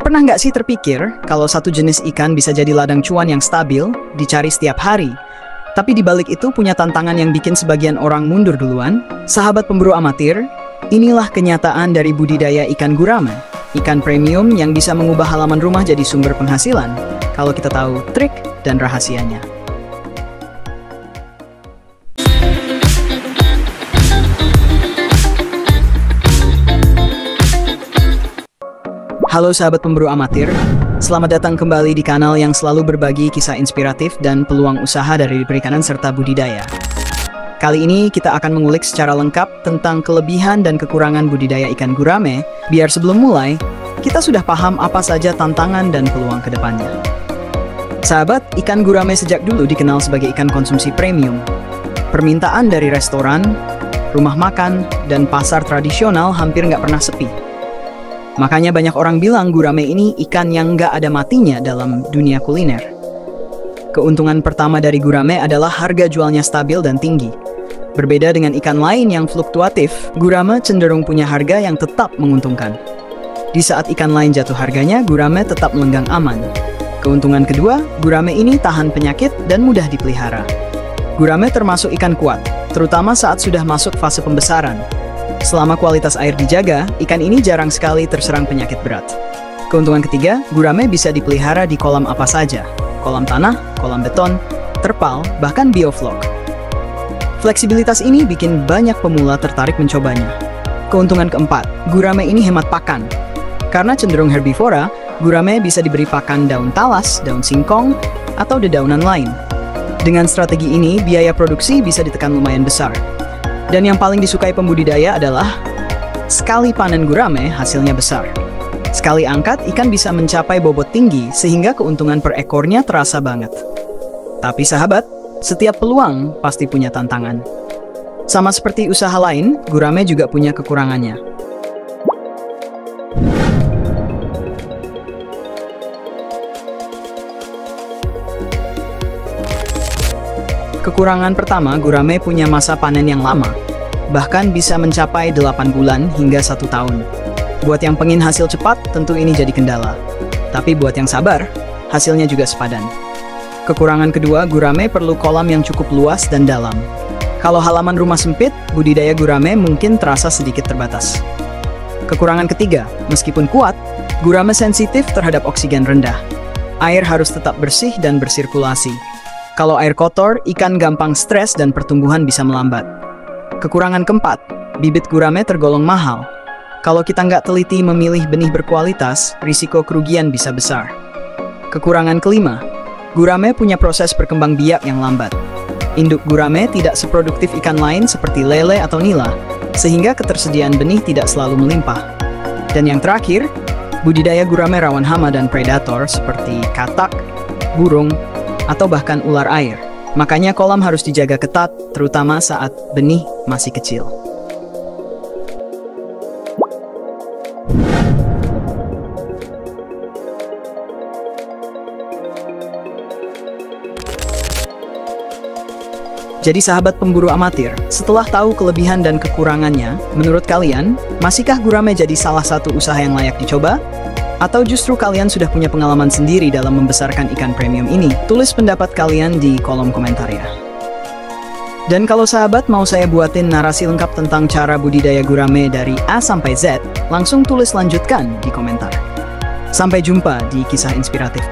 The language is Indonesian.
Pernah nggak sih terpikir kalau satu jenis ikan bisa jadi ladang cuan yang stabil, dicari setiap hari? Tapi di balik itu punya tantangan yang bikin sebagian orang mundur duluan? Sahabat pemburu amatir, inilah kenyataan dari budidaya ikan gurame. Ikan premium yang bisa mengubah halaman rumah jadi sumber penghasilan, kalau kita tahu trik dan rahasianya. Halo sahabat pemburu amatir, selamat datang kembali di kanal yang selalu berbagi kisah inspiratif dan peluang usaha dari perikanan serta budidaya. Kali ini kita akan mengulik secara lengkap tentang kelebihan dan kekurangan budidaya ikan gurame, biar sebelum mulai, kita sudah paham apa saja tantangan dan peluang ke depannya. Sahabat, ikan gurame sejak dulu dikenal sebagai ikan konsumsi premium. Permintaan dari restoran, rumah makan, dan pasar tradisional hampir nggak pernah sepi. Makanya banyak orang bilang gurame ini ikan yang nggak ada matinya dalam dunia kuliner. Keuntungan pertama dari gurame adalah harga jualnya stabil dan tinggi. Berbeda dengan ikan lain yang fluktuatif, gurame cenderung punya harga yang tetap menguntungkan. Di saat ikan lain jatuh harganya, gurame tetap melenggang aman. Keuntungan kedua, gurame ini tahan penyakit dan mudah dipelihara. Gurame termasuk ikan kuat, terutama saat sudah masuk fase pembesaran. Selama kualitas air dijaga, ikan ini jarang sekali terserang penyakit berat. Keuntungan ketiga, gurame bisa dipelihara di kolam apa saja. Kolam tanah, kolam beton, terpal, bahkan bioflok. Fleksibilitas ini bikin banyak pemula tertarik mencobanya. Keuntungan keempat, gurame ini hemat pakan. Karena cenderung herbivora, gurame bisa diberi pakan daun talas, daun singkong, atau dedaunan lain. Dengan strategi ini, biaya produksi bisa ditekan lumayan besar. Dan yang paling disukai pembudidaya adalah sekali panen gurame hasilnya besar. Sekali angkat, ikan bisa mencapai bobot tinggi sehingga keuntungan per ekornya terasa banget. Tapi sahabat, setiap peluang pasti punya tantangan. Sama seperti usaha lain, gurame juga punya kekurangannya. Kekurangan pertama, gurame punya masa panen yang lama, bahkan bisa mencapai 8 bulan hingga 1 tahun. Buat yang pengen hasil cepat, tentu ini jadi kendala. Tapi buat yang sabar, hasilnya juga sepadan. Kekurangan kedua, gurame perlu kolam yang cukup luas dan dalam. Kalau halaman rumah sempit, budidaya gurame mungkin terasa sedikit terbatas. Kekurangan ketiga, meskipun kuat, gurame sensitif terhadap oksigen rendah. Air harus tetap bersih dan bersirkulasi. Kalau air kotor, ikan gampang stres dan pertumbuhan bisa melambat. Kekurangan keempat, bibit gurame tergolong mahal. Kalau kita nggak teliti memilih benih berkualitas, risiko kerugian bisa besar. Kekurangan kelima, gurame punya proses berkembang biak yang lambat. Induk gurame tidak seproduktif ikan lain seperti lele atau nila, sehingga ketersediaan benih tidak selalu melimpah. Dan yang terakhir, budidaya gurame rawan hama dan predator seperti katak, burung, atau bahkan ular air. Makanya kolam harus dijaga ketat, terutama saat benih masih kecil. Jadi sahabat pemburu amatir, setelah tahu kelebihan dan kekurangannya, menurut kalian, masihkah gurame jadi salah satu usaha yang layak dicoba? Atau justru kalian sudah punya pengalaman sendiri dalam membesarkan ikan premium ini? Tulis pendapat kalian di kolom komentar ya. Dan kalau sahabat mau saya buatin narasi lengkap tentang cara budidaya gurame dari A sampai Z, langsung tulis lanjutkan di komentar. Sampai jumpa di kisah inspiratif